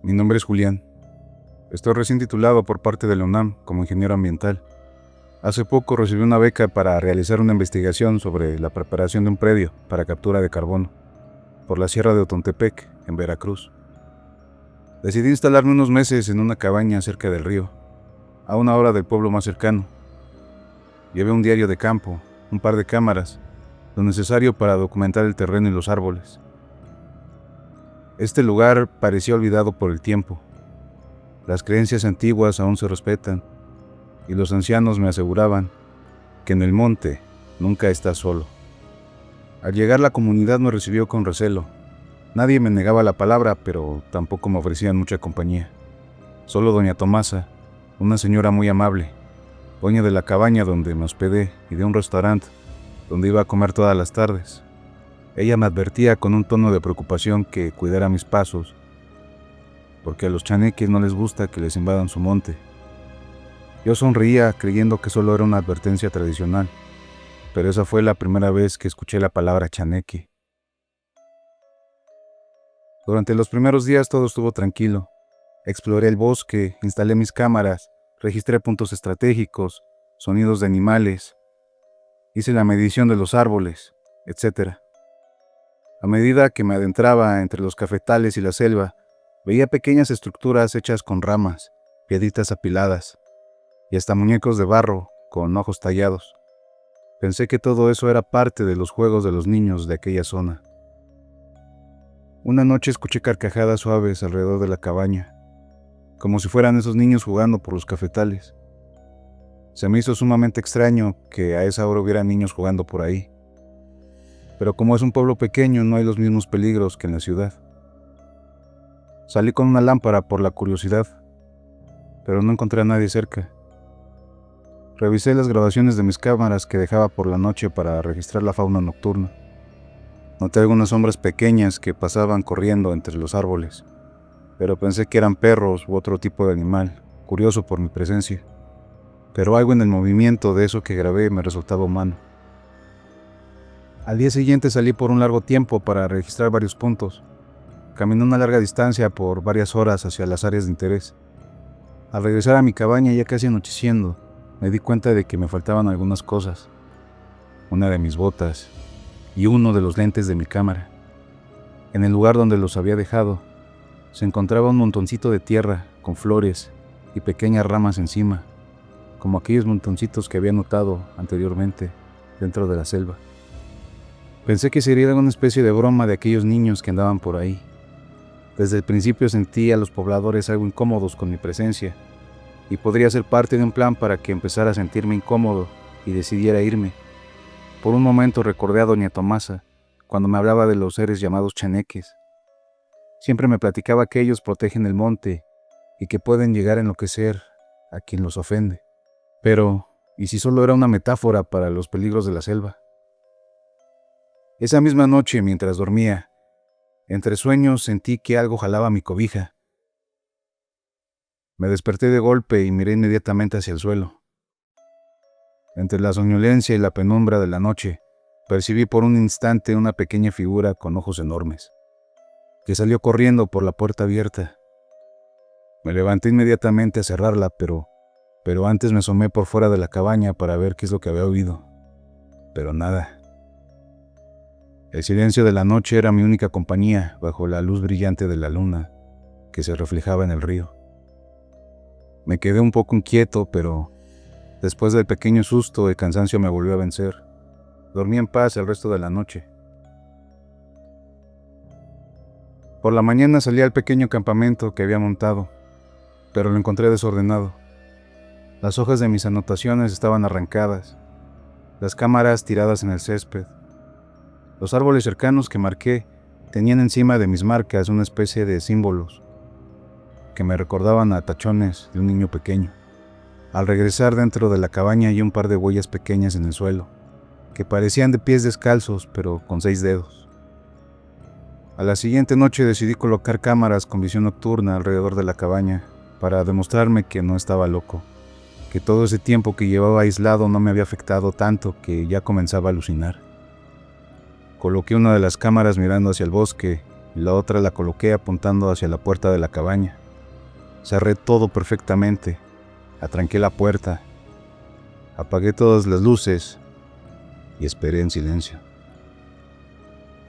Mi nombre es Julián. Estoy recién titulado por parte de la UNAM como ingeniero ambiental. Hace poco recibí una beca para realizar una investigación sobre la preparación de un predio para captura de carbono por la Sierra de Otontepec, en Veracruz. Decidí instalarme unos meses en una cabaña cerca del río, a una hora del pueblo más cercano. Llevé un diario de campo, un par de cámaras, lo necesario para documentar el terreno y los árboles. Este lugar parecía olvidado por el tiempo. Las creencias antiguas aún se respetan, y los ancianos me aseguraban que en el monte nunca estás solo. Al llegar, la comunidad me recibió con recelo. Nadie me negaba la palabra, pero tampoco me ofrecían mucha compañía. Solo doña Tomasa, una señora muy amable, dueña de la cabaña donde me hospedé y de un restaurante donde iba a comer todas las tardes. Ella me advertía con un tono de preocupación que cuidara mis pasos, porque a los chaneques no les gusta que les invadan su monte. Yo sonreía creyendo que solo era una advertencia tradicional, pero esa fue la primera vez que escuché la palabra chaneque. Durante los primeros días todo estuvo tranquilo. Exploré el bosque, instalé mis cámaras, registré puntos estratégicos, sonidos de animales, hice la medición de los árboles, etc. A medida que me adentraba entre los cafetales y la selva, veía pequeñas estructuras hechas con ramas, piedritas apiladas, y hasta muñecos de barro con ojos tallados. Pensé que todo eso era parte de los juegos de los niños de aquella zona. Una noche escuché carcajadas suaves alrededor de la cabaña, como si fueran esos niños jugando por los cafetales. Se me hizo sumamente extraño que a esa hora hubiera niños jugando por ahí. Pero como es un pueblo pequeño, no hay los mismos peligros que en la ciudad. Salí con una lámpara por la curiosidad, pero no encontré a nadie cerca. Revisé las grabaciones de mis cámaras que dejaba por la noche para registrar la fauna nocturna. Noté algunas sombras pequeñas que pasaban corriendo entre los árboles, pero pensé que eran perros u otro tipo de animal, curioso por mi presencia. Pero algo en el movimiento de eso que grabé me resultaba humano. Al día siguiente salí por un largo tiempo para registrar varios puntos. Caminé una larga distancia por varias horas hacia las áreas de interés. Al regresar a mi cabaña, ya casi anocheciendo, me di cuenta de que me faltaban algunas cosas. Una de mis botas y uno de los lentes de mi cámara. En el lugar donde los había dejado, se encontraba un montoncito de tierra con flores y pequeñas ramas encima, como aquellos montoncitos que había notado anteriormente dentro de la selva. Pensé que sería alguna especie de broma de aquellos niños que andaban por ahí. Desde el principio sentí a los pobladores algo incómodos con mi presencia, y podría ser parte de un plan para que empezara a sentirme incómodo y decidiera irme. Por un momento recordé a doña Tomasa, cuando me hablaba de los seres llamados chaneques. Siempre me platicaba que ellos protegen el monte y que pueden llegar a enloquecer a quien los ofende. Pero, ¿y si solo era una metáfora para los peligros de la selva? Esa misma noche, mientras dormía, entre sueños sentí que algo jalaba mi cobija. Me desperté de golpe y miré inmediatamente hacia el suelo. Entre la somnolencia y la penumbra de la noche, percibí por un instante una pequeña figura con ojos enormes, que salió corriendo por la puerta abierta. Me levanté inmediatamente a cerrarla, pero antes me asomé por fuera de la cabaña para ver qué es lo que había oído. Pero nada. El silencio de la noche era mi única compañía bajo la luz brillante de la luna que se reflejaba en el río. Me quedé un poco inquieto, pero después del pequeño susto, el cansancio me volvió a vencer. Dormí en paz el resto de la noche. Por la mañana salí al pequeño campamento que había montado, pero lo encontré desordenado. Las hojas de mis anotaciones estaban arrancadas, las cámaras tiradas en el césped. Los árboles cercanos que marqué tenían encima de mis marcas una especie de símbolos que me recordaban a tachones de un niño pequeño. Al regresar, dentro de la cabaña hay un par de huellas pequeñas en el suelo, que parecían de pies descalzos, pero con 6 dedos. A la siguiente noche decidí colocar cámaras con visión nocturna alrededor de la cabaña para demostrarme que no estaba loco, que todo ese tiempo que llevaba aislado no me había afectado tanto que ya comenzaba a alucinar. Coloqué una de las cámaras mirando hacia el bosque y la otra la coloqué apuntando hacia la puerta de la cabaña. Cerré todo perfectamente, atranqué la puerta, apagué todas las luces y esperé en silencio.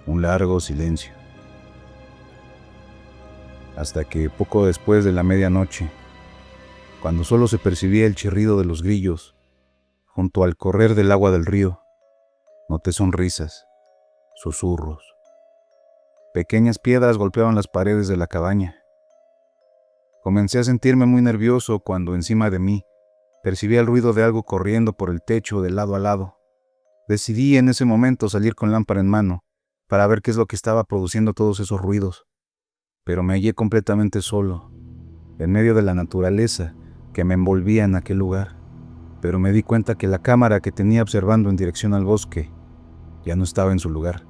Un largo silencio. Hasta que poco después de la medianoche, cuando solo se percibía el chirrido de los grillos, junto al correr del agua del río, noté sonrisas, susurros. Pequeñas piedras golpeaban las paredes de la cabaña. Comencé a sentirme muy nervioso cuando encima de mí percibí el ruido de algo corriendo por el techo de lado a lado. Decidí en ese momento salir con lámpara en mano para ver qué es lo que estaba produciendo todos esos ruidos. Pero me hallé completamente solo, en medio de la naturaleza que me envolvía en aquel lugar. Pero me di cuenta que la cámara que tenía observando en dirección al bosque ya no estaba en su lugar.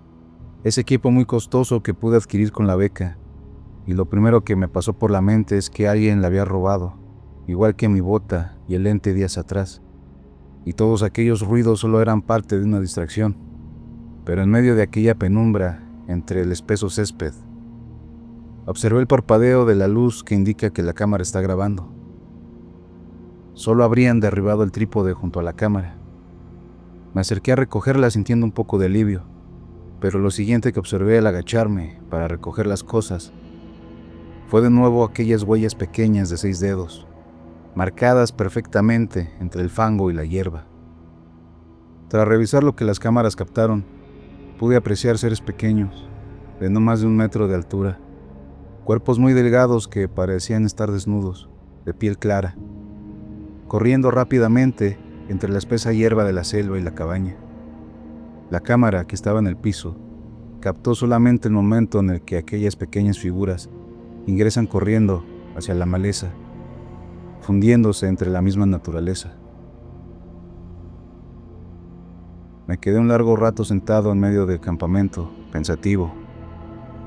Ese equipo muy costoso que pude adquirir con la beca, y lo primero que me pasó por la mente es que alguien la había robado, igual que mi bota y el lente días atrás. Y todos aquellos ruidos solo eran parte de una distracción. Pero en medio de aquella penumbra, entre el espeso césped, observé el parpadeo de la luz que indica que la cámara está grabando. Solo habrían derribado el trípode junto a la cámara. Me acerqué a recogerla sintiendo un poco de alivio, pero lo siguiente que observé al agacharme para recoger las cosas fue de nuevo aquellas huellas pequeñas de 6 dedos, marcadas perfectamente entre el fango y la hierba. Tras revisar lo que las cámaras captaron, pude apreciar seres pequeños, de no más de 1 metro de altura, cuerpos muy delgados que parecían estar desnudos, de piel clara, corriendo rápidamente entre la espesa hierba de la selva y la cabaña. La cámara, que estaba en el piso, captó solamente el momento en el que aquellas pequeñas figuras ingresan corriendo hacia la maleza, fundiéndose entre la misma naturaleza. Me quedé un largo rato sentado en medio del campamento, pensativo,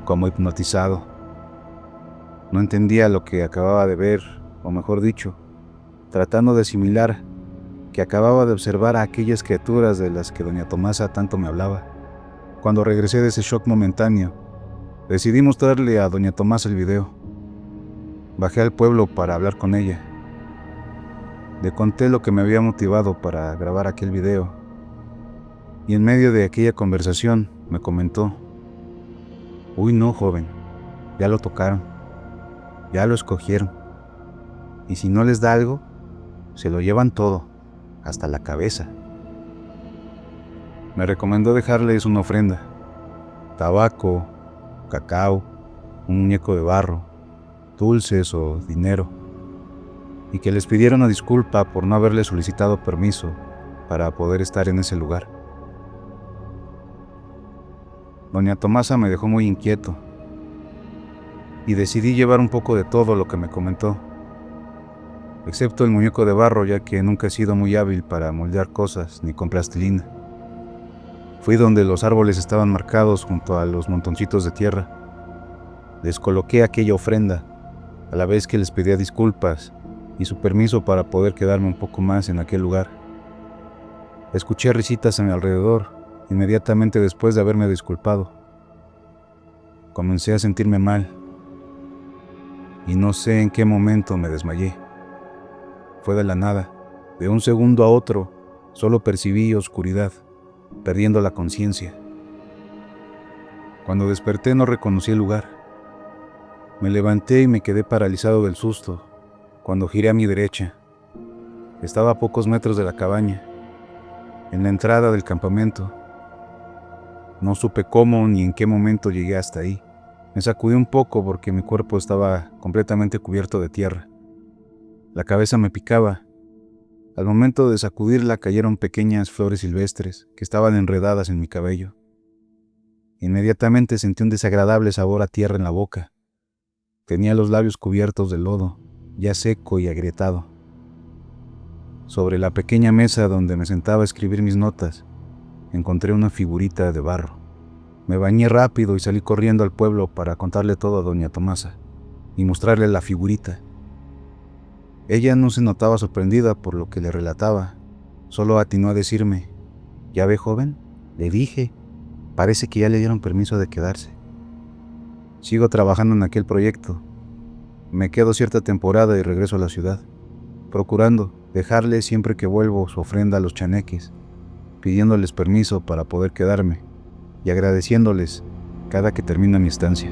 como hipnotizado. No entendía lo que acababa de ver, o mejor dicho, tratando de asimilar que acababa de observar a aquellas criaturas de las que doña Tomasa tanto me hablaba. Cuando regresé de ese shock momentáneo, decidí mostrarle a doña Tomasa el video. Bajé al pueblo para hablar con ella. Le conté lo que me había motivado para grabar aquel video, y en medio de aquella conversación me comentó: «Uy, no, joven, ya lo tocaron, ya lo escogieron, y si no les da algo, se lo llevan todo, hasta la cabeza». Me recomendó dejarles una ofrenda: tabaco, cacao, un muñeco de barro, dulces o dinero, y que les pidiera una disculpa por no haberles solicitado permiso para poder estar en ese lugar. Doña Tomasa me dejó muy inquieto, y decidí llevar un poco de todo lo que me comentó, excepto el muñeco de barro, ya que nunca he sido muy hábil para moldear cosas ni con plastilina. Fui donde los árboles estaban marcados junto a los montoncitos de tierra. Les coloqué aquella ofrenda, a la vez que les pedía disculpas y su permiso para poder quedarme un poco más en aquel lugar. Escuché risitas a mi alrededor inmediatamente después de haberme disculpado. Comencé a sentirme mal, y no sé en qué momento me desmayé. Fue de la nada, de un segundo a otro, solo percibí oscuridad, perdiendo la conciencia. Cuando desperté no reconocí el lugar. Me levanté y me quedé paralizado del susto cuando giré a mi derecha. Estaba a pocos metros de la cabaña, en la entrada del campamento. No supe cómo ni en qué momento llegué hasta ahí. Me sacudí un poco porque mi cuerpo estaba completamente cubierto de tierra. La cabeza me picaba. Al momento de sacudirla cayeron pequeñas flores silvestres que estaban enredadas en mi cabello. Inmediatamente sentí un desagradable sabor a tierra en la boca. Tenía los labios cubiertos de lodo, ya seco y agrietado. Sobre la pequeña mesa donde me sentaba a escribir mis notas, encontré una figurita de barro. Me bañé rápido y salí corriendo al pueblo para contarle todo a doña Tomasa y mostrarle la figurita. Ella no se notaba sorprendida por lo que le relataba, solo atinó a decirme: «¿Ya ve, joven? Le dije, parece que ya le dieron permiso de quedarse». Sigo trabajando en aquel proyecto. Me quedo cierta temporada y regreso a la ciudad, procurando dejarles siempre que vuelvo su ofrenda a los chaneques, pidiéndoles permiso para poder quedarme y agradeciéndoles cada que termina mi estancia.